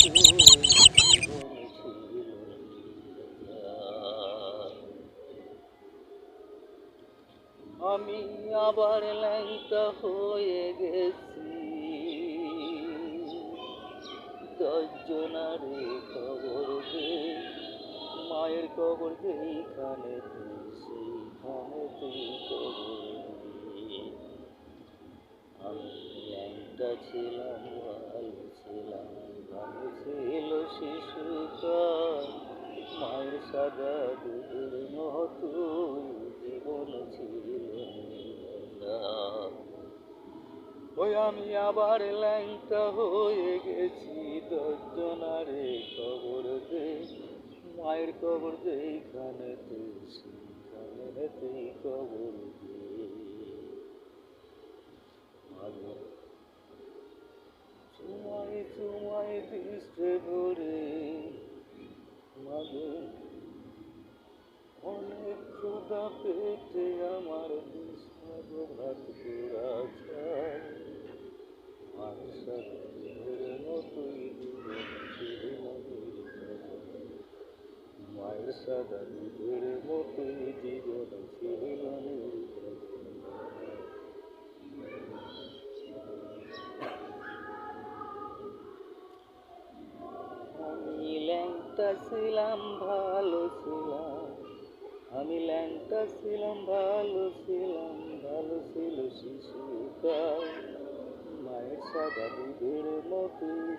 জীবন ছিল নিরালা। আমি আবার ল্যাংটা হয়ে গেছি, 10 জনারে খবর দে, মায়ের কবর যেইখানে সেইখানে তুই কবর দে। আমি ল্যাংটা ছিলাম, ভালো ছিলাম, ভালো ছিল শিশুকাল, মায়ের সাদা দুধের মতোই জীবন ছিল নিরালা। ওই আমি আবার ল্যাংটা হয়ে গেছি, 10 জনারে খবর দে, মায়ের কবর যেইখানে তুই সেইখানে তুই কবর দে। মাগো চুমাই চুমাই দিছে ভরে, মাগো অনেক ক্ষুধা পেটে আমার, বিস্মাগো ভাত পোড়া চাল, মায়ের সাথে দুধের মতোই জীবন ছিল নিরালা। মায়ের সাদা দুধের মতোই জীবন ছিল নিরালা। আমি ল্যাংটা ছিলাম, ভালো ছিলাম, আমি ল্যাংটা ছিলাম, ভালো ছিলাম, ভালো ছিল শিশুকাল, মায়ের সাদা দুধের মতোই